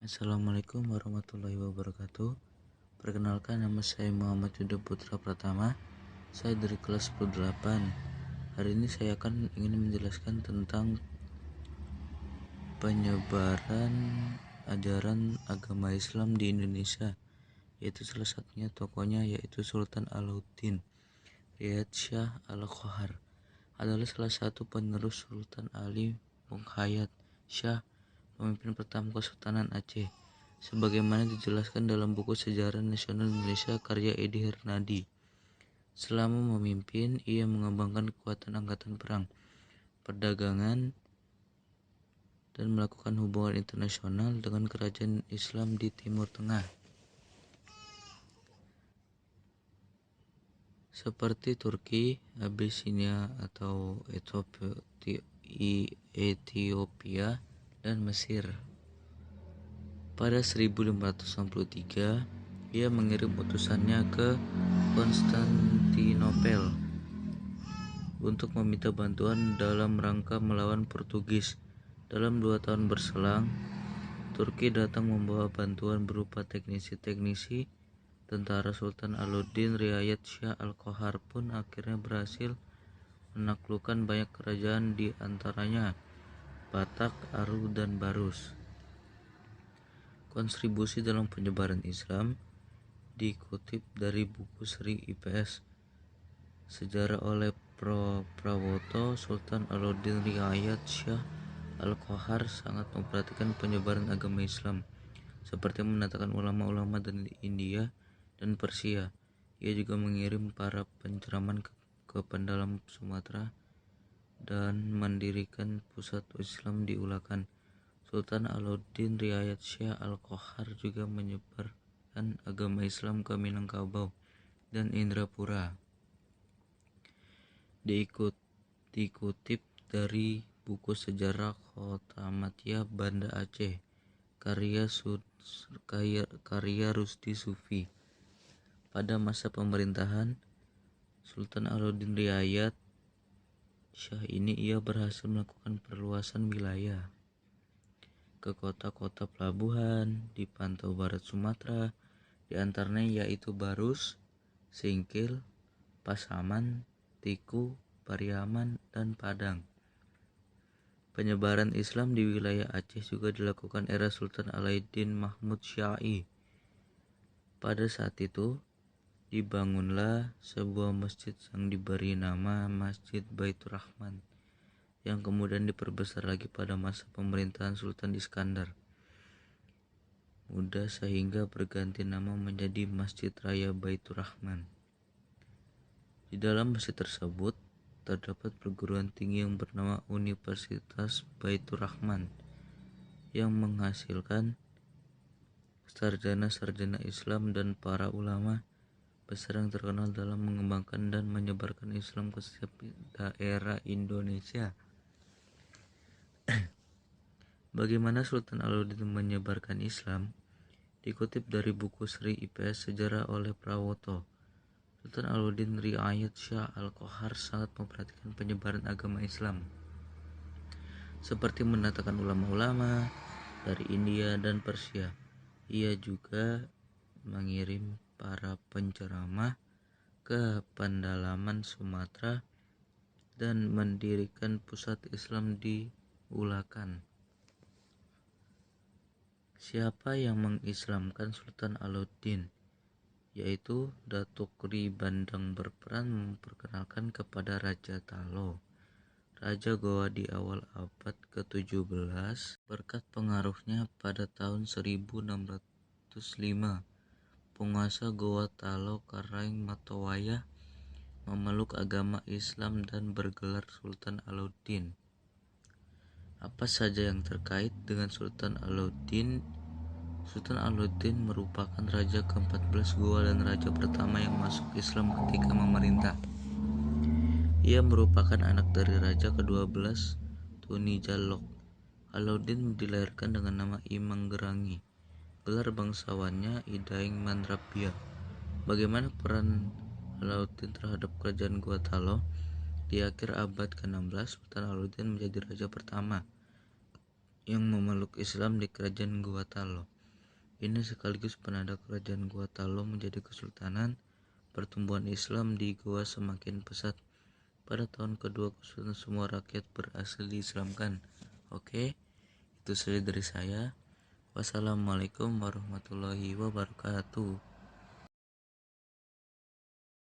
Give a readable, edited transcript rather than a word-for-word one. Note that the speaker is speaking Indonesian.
Assalamualaikum warahmatullahi wabarakatuh. Perkenalkan, nama saya Muhammad Yuda Putra Pratama. Saya dari kelas 18. Hari ini saya akan ingin menjelaskan tentang penyebaran ajaran agama Islam di Indonesia, yaitu salah satunya tokohnya yaitu Sultan Alauddin Riyad Shah Al-Qajar adalah salah satu penerus Sultan Ali Muhayyad Shah, pemimpin pertama Kesultanan Aceh, sebagaimana dijelaskan dalam buku Sejarah Nasional Indonesia karya Edi Hernadi. Selama memimpin, ia mengembangkan kekuatan angkatan perang, perdagangan, dan melakukan hubungan internasional dengan kerajaan Islam di Timur Tengah, seperti Turki, Abyssinia atau Ethiopia, dan Mesir. Pada 1563, ia mengirim utusannya ke Konstantinopel untuk meminta bantuan dalam rangka melawan Portugis. Dalam 2 tahun berselang, Turki datang membawa bantuan berupa teknisi-teknisi. Tentara Sultan Alauddin Riyad Shah Al-Qajar pun akhirnya berhasil menaklukkan banyak kerajaan, di antaranya Batak, Aru, dan Barus. Kontribusi dalam penyebaran Islam dikutip dari buku Sri IPS Sejarah oleh Prawoto. Sultan Alauddin Riyad Shah Al-Qajar sangat memperhatikan penyebaran agama Islam, seperti mendatangkan ulama-ulama dari India dan Persia. Ia juga mengirim para penceramah ke pendalam Sumatera dan mendirikan pusat Islam di Ulakan. Sultan Alauddin Riyad Shah Al-Qajar juga menyebarkan agama Islam ke Minangkabau dan Indrapura. Dikutip dari buku Sejarah Khotamatiyah Banda Aceh karya Rusdi Sufi. Pada masa pemerintahan Sultan Alauddin Riyad Shah ini, ia berhasil melakukan perluasan wilayah ke kota-kota pelabuhan di pantau barat Sumatera, di antaranya yaitu Barus, Singkil, Pasaman, Tiku, Pariaman, dan Padang. Penyebaran Islam di wilayah Aceh juga dilakukan era Sultan Alauddin Mahmud Syai. Pada saat itu, dibangunlah sebuah masjid yang diberi nama Masjid Baitur Rahman, yang kemudian diperbesar lagi pada masa pemerintahan Sultan Iskandar Muda sehingga berganti nama menjadi Masjid Raya Baitur Rahman. Di dalam masjid tersebut terdapat perguruan tinggi yang bernama Universitas Baitur Rahman yang menghasilkan sarjana-sarjana Islam dan para ulama besar yang terkenal dalam mengembangkan dan menyebarkan Islam ke setiap daerah Indonesia. Bagaimana Sultan Alauddin menyebarkan Islam? Dikutip dari buku Sri IPS Sejarah oleh Prawoto. Sultan Alauddin Riyad Shah Al-Qajar sangat memperhatikan penyebaran agama Islam, seperti mendatangkan ulama-ulama dari India dan Persia. Ia juga mengirim para penceramah ke pendalaman Sumatera dan mendirikan pusat Islam di Ulakan. Siapa yang mengislamkan Sultan Alauddin? Yaitu Datuk Ri Bandang berperan memperkenalkan kepada Raja Talo, Raja Goa di awal abad ke-17. Berkat pengaruhnya pada tahun 1605, penguasa Goa Talo Karaing Matowayah memeluk agama Islam dan bergelar Sultan Alauddin. Apa saja yang terkait dengan Sultan Alauddin? Sultan Alauddin merupakan raja ke-14 Goa dan raja pertama yang masuk Islam ketika memerintah. Ia merupakan anak dari raja ke-12 Tuni Jalok. Alauddin dilahirkan dengan nama Imang Gerangi. Gelar bangsawannya Idaeng Mandrapia. Bagaimana peran Alauddin terhadap kerajaan Goa Talo? Di akhir abad ke-16, Sultan Alauddin menjadi raja pertama yang memeluk Islam di kerajaan Gua Talo. Ini sekaligus penanda kerajaan Gua Talo menjadi kesultanan. Pertumbuhan Islam di Goa semakin pesat. Pada tahun kedua kesultanan semua rakyat berhasil diislamkan. Oke, itu saja dari saya. Wassalamualaikum warahmatullahi wabarakatuh.